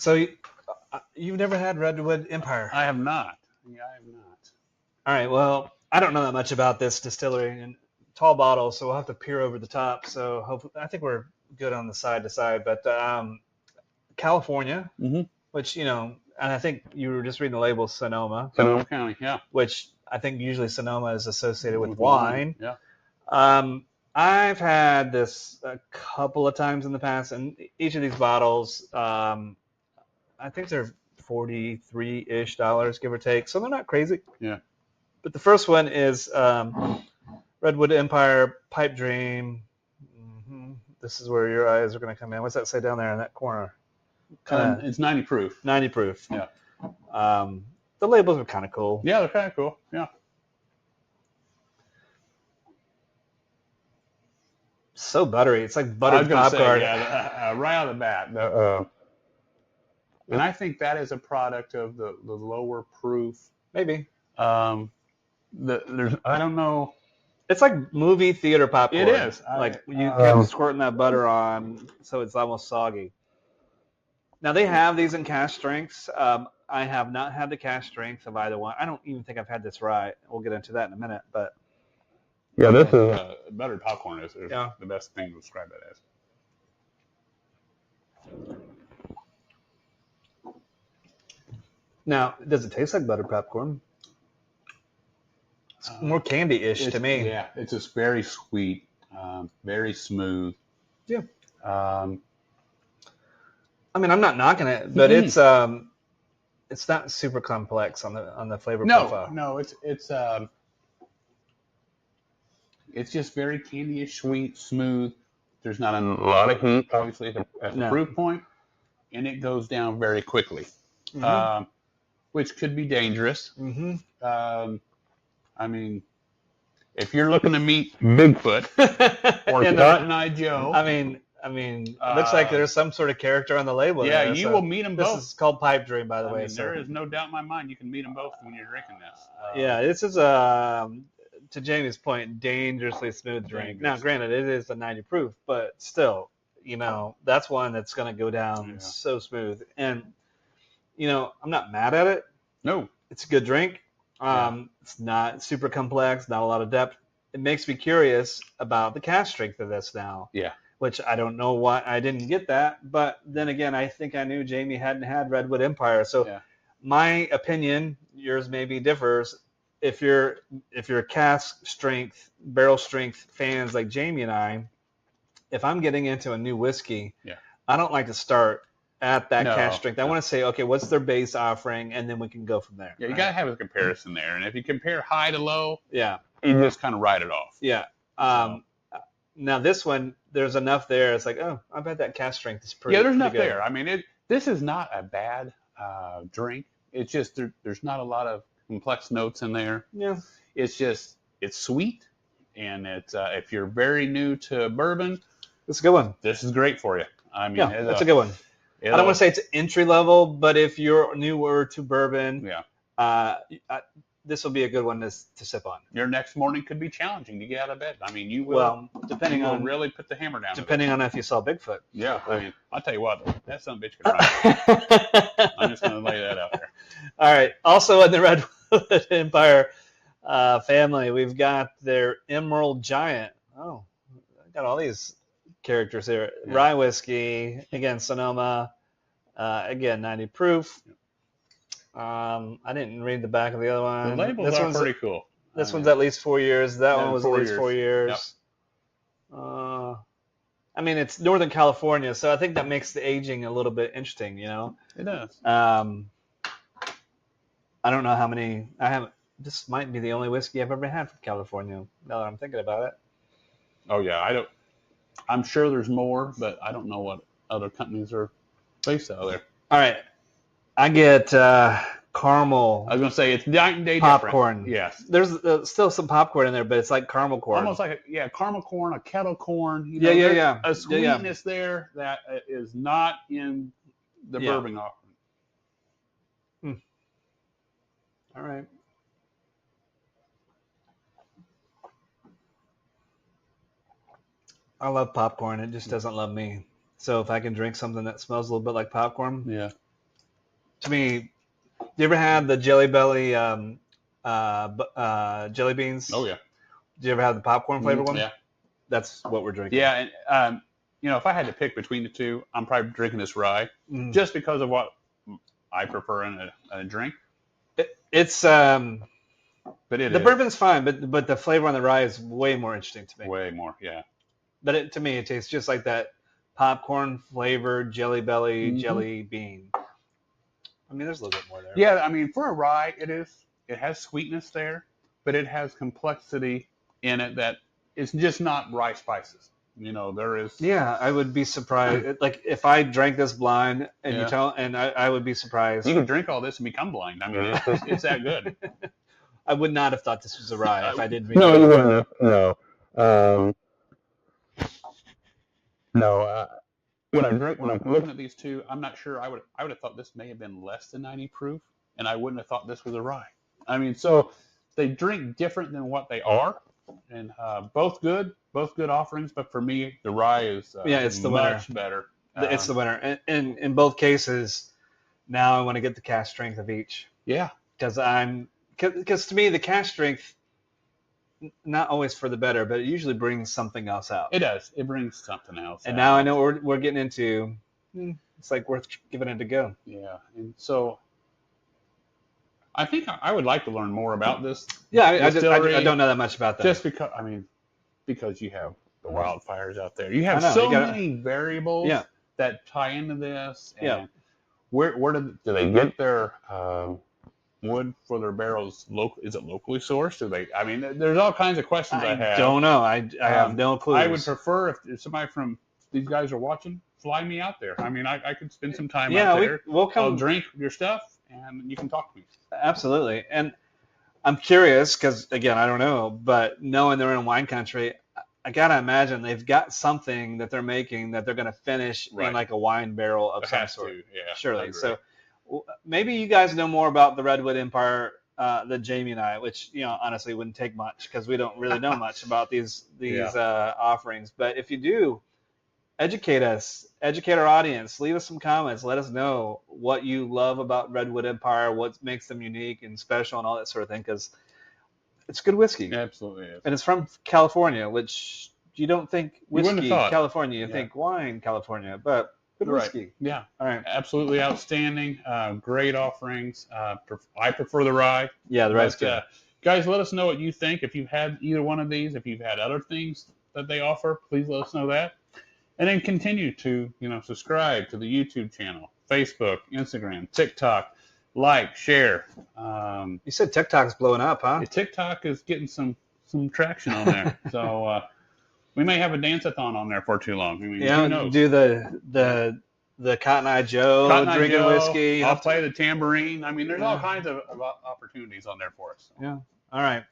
So you've never had Redwood Empire? I have not. Yeah, I have not. All right. Well, I don't know that much about this distillery and tall bottle, so we'll have to peer over the top. So hopefully, I think we're good on the side to side. But California, Mm-hmm. which and I think you were just reading the label Sonoma, Sonoma County, yeah. which I think usually Sonoma is associated with With wine. Yeah. I've had this a couple of times in the past, and each of these bottles, I think they're $43-ish, give or take. So they're not crazy. Yeah. But the first one is Redwood Empire Pipe Dream. Mm-hmm. This is where your eyes are going to come in. What's that say down there in that corner? It's 90 proof. 90 proof. Yeah. The labels are kind of cool. Yeah, they're kind of cool. Yeah. So buttery. It's like buttered popcorn. Yeah, right out of the bat. And I think that is a product of the lower proof. Maybe. I don't know. It's like movie theater popcorn. It is. Like you kept squirting that butter on, so it's almost soggy. Now they have these in cask strengths. I have not had the cask strength of either one. I don't even think I've had this rye. We'll get into that in a minute, but yeah, this is buttered popcorn is the best thing to describe it as. Now, does it taste like buttered popcorn? It's more candy-ish to me. Yeah, it's just very sweet, very smooth. Yeah. I mean, I'm not knocking it, but it's not super complex on the flavor profile. No, it's just very candy-ish, sweet, smooth. There's not a lot of heat, obviously, at the proof point, and it goes down very quickly, which could be dangerous. Mm-hmm. I mean, if you're looking to meet Bigfoot or Cotton Eye Joe, I mean, it looks like there's some sort of character on the label. Yeah, there, you will meet them both. This is called Pipe Dream, by the way. There is no doubt in my mind you can meet them both when you're drinking this. Yeah, this is to Jamie's point, dangerously smooth drink. Now, granted, it is a 90 proof, but still, that's one that's going to go down so smooth. And, I'm not mad at it. No. It's a good drink. It's not super complex, not a lot of depth. It makes me curious about the cask strength of this now. Yeah. Which I don't know why I didn't get that. But then again, I think I knew Jamie hadn't had Redwood Empire. So my opinion, yours maybe differs. If you're cask strength, barrel strength fans like Jamie and I, if I'm getting into a new whiskey, I don't like to start at that cask strength. I want to say, okay, what's their base offering, and then we can go from there. Yeah, you got to have a comparison there. And if you compare high to low, you just kind of write it off. Yeah. Now this one, there's enough there. It's like, oh, I bet that cask strength is pretty. Yeah, there's enough good. there. I mean, this is not a bad drink. It's just there's not a lot of complex notes in there. Yeah. It's sweet, and it's if you're very new to bourbon, it's a good one. This is great for you. I mean, that's a good one. I don't want to say it's entry level, but if you're newer to bourbon, this will be a good one to sip on. Your next morning could be challenging to get out of bed. I mean, you will. Well, depending on really put the hammer down. Depending on if you saw Bigfoot. Yeah, I mean, I'll tell you what, that son of a bitch could run. I'm just going to lay that out there. All right. Also in the Redwood Empire family, we've got their Emerald Giant. Oh, I got all these characters here. Yeah. Rye whiskey, again, Sonoma, again, 90 proof. I didn't read the back of the other one. The labels are pretty cool. This one's at least 4 years. That one was at least 4 years. Yep. I mean, it's Northern California, so I think that makes the aging a little bit interesting, It does. I don't know how many. This might be the only whiskey I've ever had from California, now that I'm thinking about it. Oh, yeah. I'm sure there's more, but I don't know what other companies are based out of there. All right. I get caramel. I was going to say, it's night and day popcorn. Different. Yes. There's still some popcorn in there, but it's like caramel corn. Almost like caramel corn, a kettle corn. Yeah. A sweetness there that is not in the bourbon offering. All right. I love popcorn. It just doesn't love me. So if I can drink something that smells a little bit like popcorn, to me, do you ever have the Jelly Belly jelly beans? Oh, yeah. Do you ever have the popcorn flavor one? Yeah. That's what we're drinking. Yeah, and if I had to pick between the two, I'm probably drinking this rye just because of what I prefer in a drink. It's but the bourbon's fine, but the flavor on the rye is way more interesting to me. Way more, yeah. But to me, it tastes just like that popcorn flavored Jelly Belly jelly bean. I mean, there's a little bit more there. Yeah, I mean, for a rye, it has sweetness there, but it has complexity in it that is just not rye spices. There is. Yeah, I would be surprised. Like if I drank this blind, and I would be surprised. You could drink all this and become blind. I mean, it's that good. I would not have thought this was a rye if I didn't. No, you wouldn't. No. No. When I'm looking at these two, I'm not sure. I would have thought this may have been less than 90 proof, and I wouldn't have thought this was a rye. I mean, so they drink different than what they are, and both good offerings. But for me, the rye is it's the much winner. Better. It's the winner, and in both cases, now I want to get the cask strength of each. Yeah, because to me the cask strength, not always for the better, but it usually brings something else out. It does. It brings something else. And now I know we're getting into. It's like worth giving it a go. Yeah, and so I think I would like to learn more about this. Yeah, I don't know that much about that. Just because you have the wildfires out there, you have so many variables that tie into this. And where do they get their wood for their barrels? Is it locally sourced? I mean, there's all kinds of questions I have. I don't know. I have no clue. I would prefer if somebody from these guys are watching, fly me out there. I mean, I could spend some time out there. We'll come. I'll drink your stuff, and you can talk to me. Absolutely. And I'm curious because, again, I don't know, but knowing they're in wine country, I got to imagine they've got something that they're making that they're going to finish in like a wine barrel of some sort. Yeah, surely. So maybe you guys know more about the Redwood Empire than Jamie and I, which, honestly wouldn't take much because we don't really know much about these offerings. But if you do, educate us, educate our audience, leave us some comments, let us know what you love about Redwood Empire, what makes them unique and special and all that sort of thing, because it's good whiskey. Absolutely is. And it's from California, which you don't think whiskey California, you think wine California, but good whiskey. Yeah. All right. Absolutely outstanding. Great offerings. I prefer the rye. Yeah, the rye's good. Guys, let us know what you think. If you've had either one of these, if you've had other things that they offer, please let us know that. And then continue to, subscribe to the YouTube channel, Facebook, Instagram, TikTok, like, share. You said TikTok's blowing up, huh? TikTok is getting some traction on there. So we may have a dance-a-thon on there for too long. I mean, who knows? Do the Cotton Eye Joe drinking whiskey. I'll play the tambourine. I mean, there's all kinds of opportunities on there for us. Yeah. All right.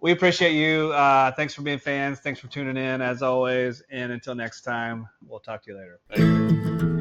We appreciate you. Thanks for being fans. Thanks for tuning in, as always. And until next time, we'll talk to you later. Thank you.